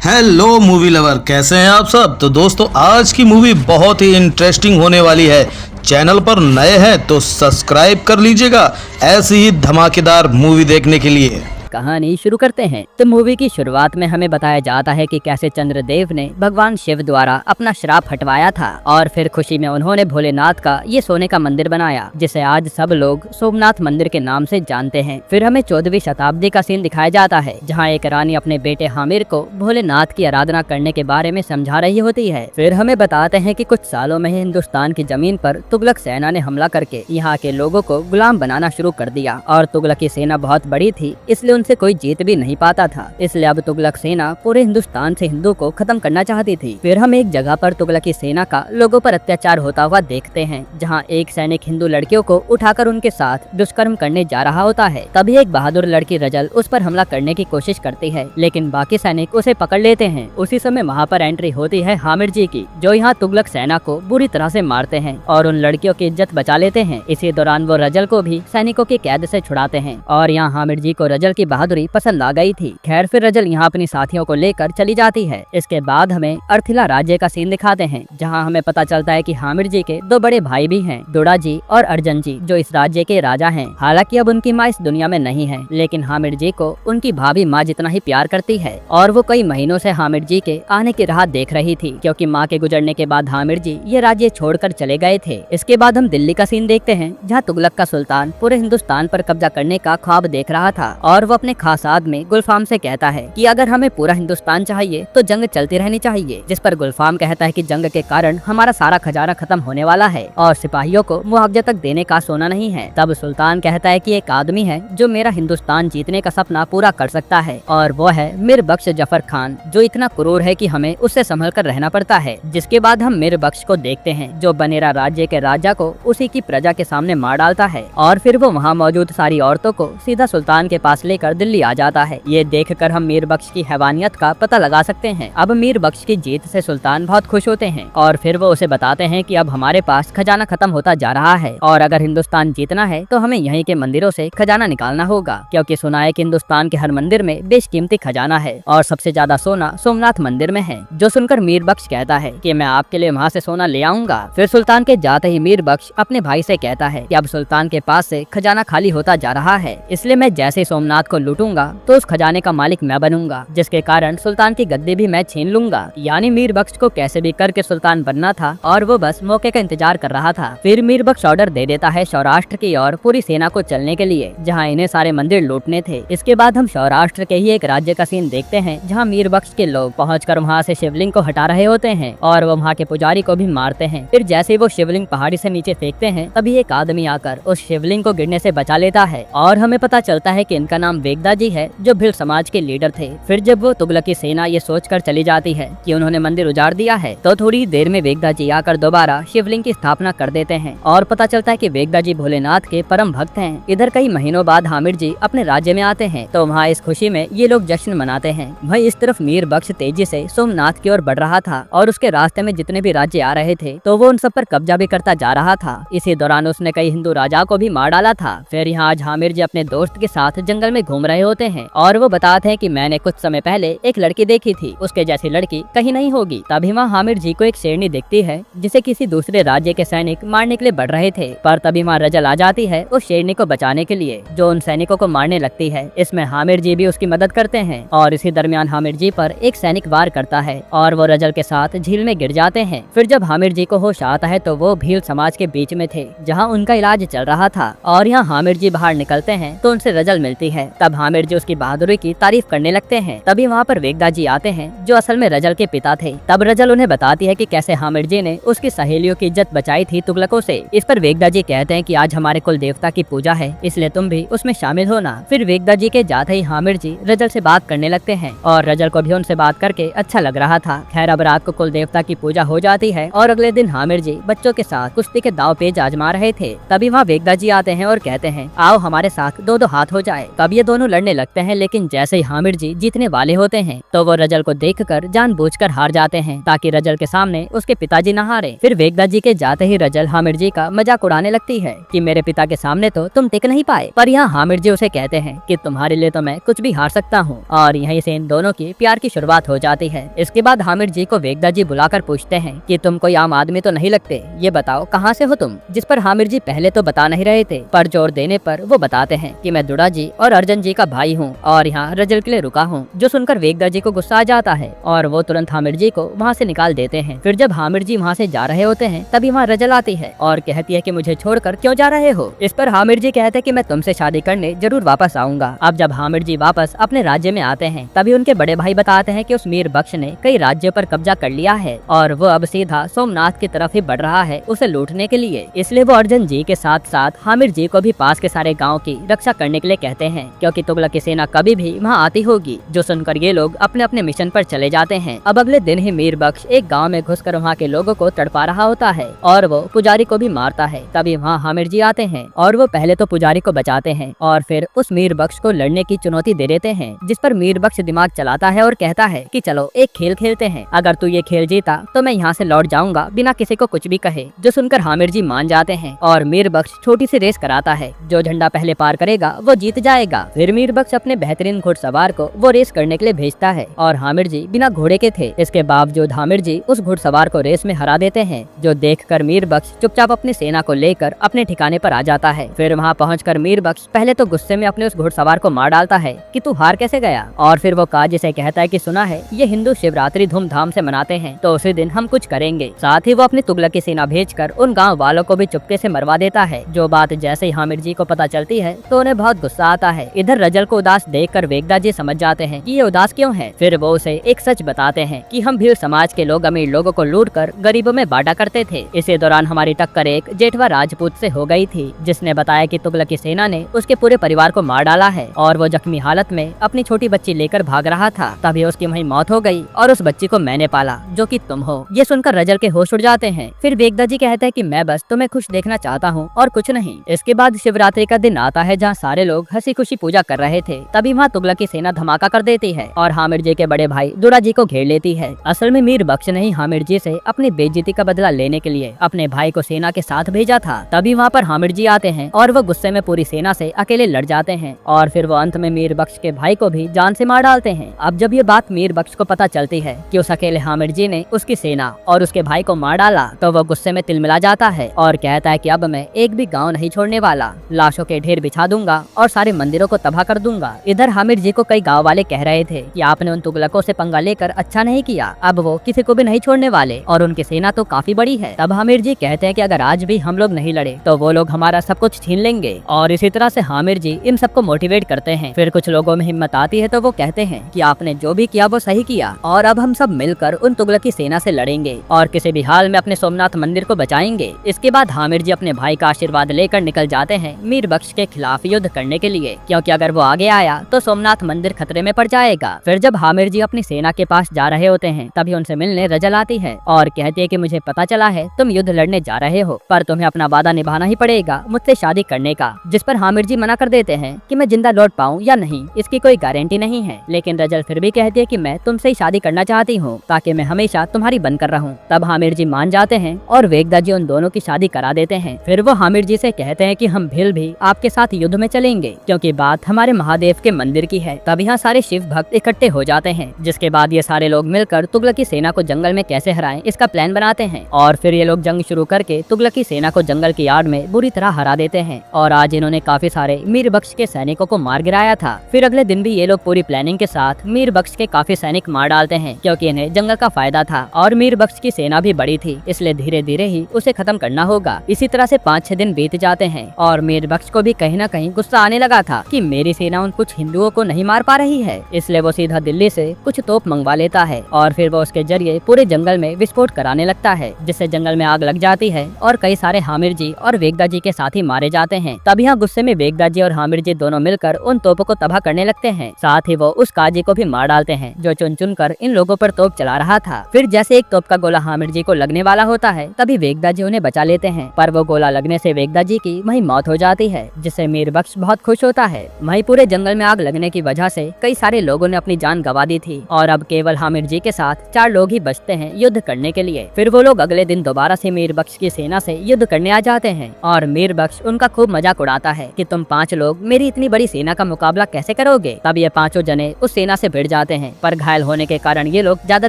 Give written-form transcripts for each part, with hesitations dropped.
Hello movie lover, कैसे हैं आप सब। तो दोस्तों, आज की मूवी बहुत ही इंटरेस्टिंग होने वाली है। चैनल पर नए हैं तो सब्सक्राइब कर लीजिएगा ऐसी ही धमाकेदार मूवी देखने के लिए। कहानी शुरू करते हैं। तो मूवी की शुरुआत में हमें बताया जाता है कि कैसे चंद्रदेव ने भगवान शिव द्वारा अपना श्राप हटवाया था और फिर खुशी में उन्होंने भोलेनाथ का ये सोने का मंदिर बनाया, जिसे आज सब लोग सोमनाथ मंदिर के नाम से जानते हैं। फिर हमें 14वीं शताब्दी का सीन दिखाया जाता है, जहाँ एक रानी अपने बेटे हामिर को भोलेनाथ की आराधना करने के बारे में समझा रही होती है। फिर हमें बताते हैं कि कुछ सालों में हिंदुस्तान की जमीन पर तुगलक सेना ने हमला करके यहाँ के लोगों को गुलाम बनाना शुरू कर दिया और तुगलक की सेना बहुत बड़ी थी, इसलिए उनसे कोई जीत भी नहीं पाता था। इसलिए अब तुगलक सेना पूरे हिंदुस्तान से हिंदू को खत्म करना चाहती थी। फिर हम एक जगह पर तुगलक की सेना का लोगों पर अत्याचार होता हुआ देखते हैं, जहां एक सैनिक हिंदू लड़कियों को उठाकर उनके साथ दुष्कर्म करने जा रहा होता है। तभी एक बहादुर लड़की रजल उस पर हमला करने की कोशिश करती है, लेकिन बाकी सैनिक उसे पकड़ लेते हैं। उसी समय वहाँ पर एंट्री होती है हामिर जी की, जो यहाँ तुगलक सेना को बुरी तरह से मारते हैं और उन लड़कियों की इज्जत बचा लेते हैं। इसी दौरान वो रजल को भी सैनिकों की कैद से छुड़ाते हैं और यहाँ हामिर जी को रजल की बहादुरी पसंद आ गई थी। खैर, फिर रजल यहाँ अपनी साथियों को लेकर चली जाती है। इसके बाद हमें अर्थिला राज्य का सीन दिखाते हैं, जहाँ हमें पता चलता है कि हामिर जी के दो बड़े भाई भी हैं, दोड़ा जी और अर्जन जी, जो इस राज्य के राजा हैं। हालांकि अब उनकी माँ इस दुनिया में नहीं है, लेकिन हामिर जी को उनकी भाभी माँ जितना ही प्यार करती है और वो कई महीनों से हामिर जी के आने की राह देख रही थी, क्योंकि माँ के गुजरने के बाद हामिर जी ये राज्य छोड़कर चले गए थे। इसके बाद हम दिल्ली का सीन देखते हैं, जहाँ तुगलक का सुल्तान पूरे हिंदुस्तान पर कब्जा करने का ख्वाब देख रहा था और वो अपने खास में गुलफाम से कहता है कि अगर हमें पूरा हिंदुस्तान चाहिए तो जंग चलती रहनी चाहिए। जिस पर गुलफाम कहता है कि जंग के कारण हमारा सारा खजाना खत्म होने वाला है और सिपाहियों को मुआवजा तक देने का सोना नहीं है। तब सुल्तान कहता है कि एक आदमी है जो मेरा हिंदुस्तान जीतने का सपना पूरा कर सकता है, और वो है मीर बख्श जफर खान, जो इतना क्रूर है कि हमें उससे संभल कर रहना पड़ता है। जिसके बाद हम मीर बख्श को देखते हैं, जो बनेरा राज्य के राजा को उसी की प्रजा के सामने मार डालता है और फिर वो वहाँ मौजूद सारी औरतों को सीधा सुल्तान के पास लेकर दिल्ली आ जाता है। ये देखकर हम मीर बख्श की हैवानियत का पता लगा सकते हैं। अब मीर बख्श की जीत से सुल्तान बहुत खुश होते हैं और फिर वो उसे बताते हैं कि अब हमारे पास खजाना खत्म होता जा रहा है और अगर हिंदुस्तान जीतना है तो हमें यहीं के मंदिरों से खजाना निकालना होगा, क्योंकि सुना है कि हिंदुस्तान के हर मंदिर में बेशकीमती खजाना है और सबसे ज्यादा सोना सोमनाथ मंदिर में है। जो सुनकर मीर बख्श कहता है कि मैं आपके लिए वहाँ से सोना ले आऊंगा। फिर सुल्तान के जाते ही मीर बख्श अपने भाई से कहता है कि अब सुल्तान के पास से खजाना खाली होता जा रहा है, इसलिए मैं जैसे सोमनाथ को लूटूंगा तो उस खजाने का मालिक मैं बनूंगा, जिसके कारण सुल्तान की गद्दी भी मैं छीन लूंगा। यानी मीर बख्श को कैसे भी करके सुल्तान बनना था और वो बस मौके का इंतजार कर रहा था। फिर मीर बख्श ऑर्डर दे देता है सौराष्ट्र की ओर पूरी सेना को चलने के लिए, जहाँ इन्हें सारे मंदिर लूटने थे। इसके बाद हम सौराष्ट्र के ही एक राज्य का सीन देखते हैं, जहाँ मीर बख्श के लोग पहुंचकर वहाँ से शिवलिंग को हटा रहे होते हैं और वो वहाँ के पुजारी को भी मारते हैं। फिर जैसे वो शिवलिंग पहाड़ी से नीचे फेंकते हैं, तभी एक आदमी आकर उस शिवलिंग को गिरने से बचा लेता है और हमें पता चलता है कि इनका नाम वेगदा जी है, जो भील समाज के लीडर थे। फिर जब वो तुगलक की सेना ये सोचकर चली जाती है कि उन्होंने मंदिर उजाड़ दिया है, तो थोड़ी देर में वेगदा जी आकर दोबारा शिवलिंग की स्थापना कर देते हैं और पता चलता है कि वेगदा जी भोलेनाथ के परम भक्त हैं। इधर कई महीनों बाद हामिर जी अपने राज्य में आते हैं, तो वहाँ इस खुशी में ये लोग जश्न मनाते हैं। वहीं इस तरफ मीर बख्श तेजी से सोमनाथ की ओर बढ़ रहा था और उसके रास्ते में जितने भी राज्य आ रहे थे तो वो उन सब पर कब्जा भी करता जा रहा था। इसी दौरान उसने कई हिंदू राजा को भी मार डाला था। फिर यहाँ आज हामिर जी अपने दोस्त के साथ जंगल में घूम रहे होते हैं और वो बताते हैं कि मैंने कुछ समय पहले एक लड़की देखी थी, उसके जैसी लड़की कहीं नहीं होगी। तभी वहाँ हामिर जी को एक शेरनी दिखती है, जिसे किसी दूसरे राज्य के सैनिक मारने के लिए बढ़ रहे थे, पर तभी वहाँ रजल आ जाती है उस शेरनी को बचाने के लिए, जो उन सैनिकों को मारने लगती है। इसमें हामिर जी भी उसकी मदद करते हैं और इसी दरमियान हामिर जी पर एक सैनिक वार करता है और वो रजल के साथ झील में गिर जाते हैं। फिर जब हामिर जी को होश आता है तो वो भील समाज के बीच में थे, जहाँ उनका इलाज चल रहा था और यहाँ हामिर जी बाहर निकलते हैं तो उनसे रजल मिलती है। तब हामिर जी उसकी बहादुरी की तारीफ करने लगते हैं। तभी वहाँ पर वेगदा जी आते हैं, जो असल में रजल के पिता थे। तब रजल उन्हें बताती है कि कैसे हामिर जी ने उसकी सहेलियों की इज्जत बचाई थी तुगलकों से। इस पर वेगदा जी कहते हैं कि आज हमारे कुल देवता की पूजा है, इसलिए तुम भी उसमें शामिल होना। फिर वेगदा जी के जाते ही हामिर जी रजल से बात करने लगते हैं और रजल को भी उनसे बात करके अच्छा लग रहा था। खैर, अब रात को कुल देवता की पूजा हो जाती है और अगले दिन हामिर जी बच्चों के साथ कुश्ती के दाव पेच आजमा रहे थे। तभी वहाँ वेगदा जी आते हैं और कहते हैं आओ हमारे साथ दो दो हाथ हो जाए। तब ये दोनों लड़ने लगते हैं, लेकिन जैसे ही हामिद जी जीतने वाले होते हैं तो वो रजल को देखकर जानबूझकर हार जाते हैं ताकि रजल के सामने उसके पिताजी न हारे। फिर वेगदा जी के जाते ही रजल हामिद जी का मजाक उड़ाने लगती है कि मेरे पिता के सामने तो तुम टिक नहीं पाए। पर यहाँ हामिद जी उसे कहते हैं कि तुम्हारे लिए तो मैं कुछ भी हार सकता हूँ, और यहीं से इन दोनों की प्यार की शुरुआत हो जाती है। इसके बाद हामिद जी को वेगदा जी बुलाकर पूछते हैं कि तुम कोई आम आदमी तो नहीं लगते, ये बताओ कहाँ से हो तुम। जिस पर हामिद जी पहले तो बता नहीं रहे थे, पर जोर देने पर वो बताते हैं कि मैं दुड़ा जी और अर्जन जी का भाई हूँ और यहाँ रजल के लिए रुका हूँ। जो सुनकर वेगदा जी को गुस्सा आ जाता है और वो तुरंत हामिद जी को वहाँ से निकाल देते हैं। फिर जब हामिद जी वहाँ से जा रहे होते हैं तभी वहाँ रजल आती है और कहती है कि मुझे छोड़कर क्यों जा रहे हो। इस पर हामिद जी कहते हैं कि मैं तुमसे शादी करने जरूर वापस आऊंगा। अब जब हामिद जी वापस अपने राज्य में आते हैं तभी उनके बड़े भाई बताते हैं कि उस मीर बख्श ने कई राज्यों पर कब्जा कर लिया है और वो अब सीधा सोमनाथ की तरफ ही बढ़ रहा है उसे लूटने के लिए। इसलिए वो अर्जन जी के साथ साथ हामिद जी को भी पास के सारे गाँव की रक्षा करने के लिए कहते हैं, क्योंकि तुगलक की सेना कभी भी वहाँ आती होगी। जो सुनकर ये लोग अपने अपने मिशन पर चले जाते हैं। अब अगले दिन ही मीर बख्श एक गांव में घुसकर वहाँ के लोगों को तड़पा रहा होता है और वो पुजारी को भी मारता है। तभी वहाँ हामिद जी आते हैं और वो पहले तो पुजारी को बचाते हैं और फिर उस मीर बख्श को लड़ने की चुनौती दे देते हैं। जिस पर मीर बख्श दिमाग चलाता है और कहता है कि चलो एक खेल खेलते हैं, अगर तू ये खेल जीता तो मैं यहाँ से लौट जाऊंगा बिना किसी को कुछ भी कहे। जो सुनकर हामिद जी मान जाते हैं और मीर बख्श छोटी सी रेस कराता है, जो झंडा पहले पार करेगा वो जीत जाएगा। फिर मीर बख्श अपने बेहतरीन घुड़सवार को वो रेस करने के लिए भेजता है और हामिद जी बिना घोड़े के थे। इसके बावजूद हामिद जी उस घुड़सवार को रेस में हरा देते हैं, जो देखकर मीर बख्श चुपचाप अपनी सेना को लेकर अपने ठिकाने पर आ जाता है। फिर वहाँ पहुंचकर मीर बख्श पहले तो गुस्से में अपने उस घुड़सवार को मार डालता है कि तू हार कैसे गया, और फिर वो काजी से कहता है कि सुना है ये हिंदू शिवरात्रि धूमधाम से मनाते हैं तो उसी दिन हम कुछ करेंगे। साथ ही वो अपनी तुगलक की सेना भेजकर उन गाँव वालों को भी चुपके से मरवा देता है। जो बात जैसे ही हामिद जी को पता चलती है तो उन्हें बहुत गुस्सा आता है। इधर रजल को उदास देखकर वेगदा जी समझ जाते हैं कि ये उदास क्यों है। फिर वो उसे एक सच बताते हैं कि हम भील समाज के लोग अमीर लोगों को लूट कर गरीबों में बांटा करते थे। इसी दौरान हमारी टक्कर एक जेठवा राजपूत से हो गई थी, जिसने बताया कि तुगलक की सेना ने उसके पूरे परिवार को मार डाला है और वो जख्मी हालत में अपनी छोटी बच्ची लेकर भाग रहा था। तभी उसकी वहीं मौत हो गई और उस बच्ची को मैंने पाला, जो कि तुम हो। ये सुनकर रजल के होश उड़ जाते हैं। फिर वेगदा जी कहते हैं कि मैं बस तुम्हें खुश देखना चाहता हूँ और कुछ नहीं। इसके बाद शिवरात्रि का दिन आता है जहाँ सारे लोग हंसी खुशी पूजा कर रहे थे। तभी वहाँ तुगलक की सेना धमाका कर देती है और हामिद जी के बड़े भाई दुरा जी को घेर लेती है। असल में मीर बख्श ने ही हामिद जी से अपनी बेइज्जती का बदला लेने के लिए अपने भाई को सेना के साथ भेजा था। तभी वहाँ पर हामिद जी आते हैं और वो गुस्से में पूरी सेना से अकेले लड़ जाते हैं और फिर वो अंत में मीर बख्श के भाई को भी जान से मार डालते हैं। अब जब ये बात मीर बख्श को पता चलती है कि उस अकेले हामिद जी ने उसकी सेना और उसके भाई को मार डाला तो वो गुस्से में तिलमिला जाता है और कहता है कि अब मैं एक भी गाँव नहीं छोड़ने वाला, लाशों के ढेर बिछा दूंगा और सारे मंदिरों को तबाह कर दूंगा। इधर हामिद जी को कई गाँव वाले कह रहे थे कि आपने उन तुगलकों से पंगा लेकर अच्छा नहीं किया, अब वो किसी को भी नहीं छोड़ने वाले और उनकी सेना तो काफी बड़ी है। तब हामिद जी कहते हैं कि अगर आज भी हम लोग नहीं लड़े तो वो लोग हमारा सब कुछ छीन लेंगे, और इसी तरह से हामिद जी इन सबको मोटिवेट करते हैं। फिर कुछ लोगों में हिम्मत आती है तो वो कहते हैं कि आपने जो भी किया वो सही किया और अब हम सब मिलकर उन तुगलक की सेना से लड़ेंगे और किसी भी हाल में अपने सोमनाथ मंदिर को बचाएंगे। इसके बाद हामिद जी अपने भाई का आशीर्वाद लेकर निकल जाते हैं मीर बख्श के खिलाफ युद्ध करने के लिए, क्योंकि अगर वो आगे आया तो सोमनाथ मंदिर खतरे में पड़ जाएगा। फिर जब हामिद जी अपनी सेना के पास जा रहे होते हैं तभी उनसे मिलने रजल आती है और कहती है कि मुझे पता चला है तुम युद्ध लड़ने जा रहे हो, पर तुम्हें अपना वादा निभाना ही पड़ेगा मुझसे शादी करने का। जिस पर हामिद जी मना कर देते हैं कि मैं जिंदा लौट पाऊँ या नहीं इसकी कोई गारंटी नहीं है, लेकिन रजल फिर भी कहती है कि मैं तुमसे ही शादी करना चाहती हूँ ताकि मैं हमेशा तुम्हारी बनकर रहूँ। तब हामिद जी मान जाते हैं और वेगदा जी उन दोनों की शादी करा देते हैं। फिर वो हामिद जी से कहते हैं कि हम भील भी आपके साथ युद्ध में चलेंगे, क्योंकि बात हमारे महादेव के मंदिर की है। तब यहाँ सारे शिव भक्त इकट्ठे हो जाते हैं, जिसके बाद ये सारे लोग मिलकर तुगलक की सेना को जंगल में कैसे हराएं इसका प्लान बनाते हैं और फिर ये लोग जंग शुरू करके तुगलक की सेना को जंगल की आड़ में बुरी तरह हरा देते हैं। और आज इन्होंने काफी सारे मीर बख्श के सैनिकों को मार गिराया था। फिर अगले दिन भी ये लोग पूरी प्लानिंग के साथ मीर बख्श के काफी सैनिक मार डालते हैं, क्योंकि इन्हें जंगल का फायदा था और मीर बख्श की सेना भी बड़ी थी, इसलिए धीरे धीरे ही उसे खत्म करना होगा। इसी तरह से 5-6 दिन बीत जाते हैं और मीर बख्श को भी कहीं न कहीं गुस्सा आने लगा था कि मेरी सेना उन कुछ हिंदुओं को नहीं मार पा रही है, इसलिए वो सीधा दिल्ली से कुछ तोप मंगवा लेता है और फिर वो उसके जरिए पूरे जंगल में विस्फोट कराने लगता है, जिससे जंगल में आग लग जाती है और कई सारे हामिद जी और वेगदा जी के साथी मारे जाते हैं। तब यहाँ गुस्से में वेगदा जी और हामिद जी दोनों मिलकर उन तोपों को तबाह करने लगते हैं। साथ ही वो उस काजी को भी मार डालते हैं जो चुन चुन कर इन लोगों पर तोप चला रहा था। फिर जैसे एक तोप का गोला हामिद जी को लगने वाला होता है तभी वेगदा जी उन्हें बचा लेते हैं, पर वो गोला लगने से वेगदा जी की वहीं मौत हो जाती है, जिससे मीर बख्श बहुत खुश होता है। वहीं पूरे जंगल में आग लगने की वजह से कई सारे लोगों ने अपनी जान गंवा दी थी और अब केवल हामिर जी के साथ 4 लोग ही बचते हैं युद्ध करने के लिए। फिर वो लोग अगले दिन दोबारा से मीर बख्श की सेना से युद्ध करने आ जाते हैं और मीर बख्श उनका खूब मजाक उड़ाता है कि तुम 5 लोग मेरी इतनी बड़ी सेना का मुकाबला कैसे करोगे। तब ये 5 जने उस सेना से भिड़ जाते हैं, पर घायल होने के कारण ये लोग ज्यादा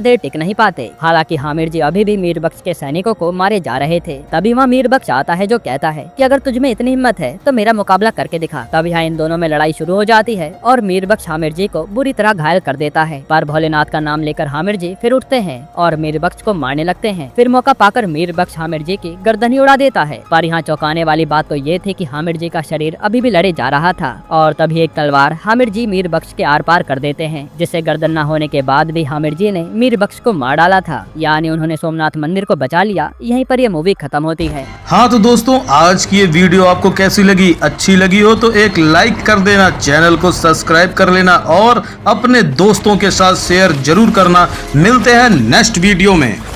देर टिक नहीं पाते। हालांकि हामिर जी अभी भी मीर बख्श के सैनिकों को मारे जा रहे थे। तभी वहाँ मीर बख्श आता है जो कहता है कि अगर तुझमें इतनी हिम्मत है तो मेरा मुकाबला करके दिखा। तब यहाँ इन दोनों में लड़ाई शुरू हो जाती है और मीर बख्श हामिर जी को बुरी तरह घायल कर देता है। पर भोलेनाथ का नाम लेकर हामिर जी फिर उठते हैं और मीर बख्श को मारने लगते हैं। फिर मौका पाकर मीर बख्श हामिर जी की गर्दन ही उड़ा देता है। पर यहाँ चौंकाने वाली बात तो ये थी कि हामिर जी का शरीर अभी भी लड़े जा रहा था और तभी एक तलवार हामिर जी मीर बख्श के आर पार कर देते हैं, जिससे गर्दन न होने के बाद भी हामिर जी ने मीर बख्श को मार डाला था। यानी उन्होंने सोमनाथ मंदिर को बचा लिया। यहीं पर यह मूवी खत्म होती है। हाँ तो दोस्तों, आज की ये वीडियो आपको कैसी लगी? अच्छी लगी हो तो एक लाइक कर देना, चैनल को सब्सक्राइब कर लेना और अपने दोस्तों के साथ शेयर जरूर करना। मिलते हैं नेक्स्ट वीडियो में।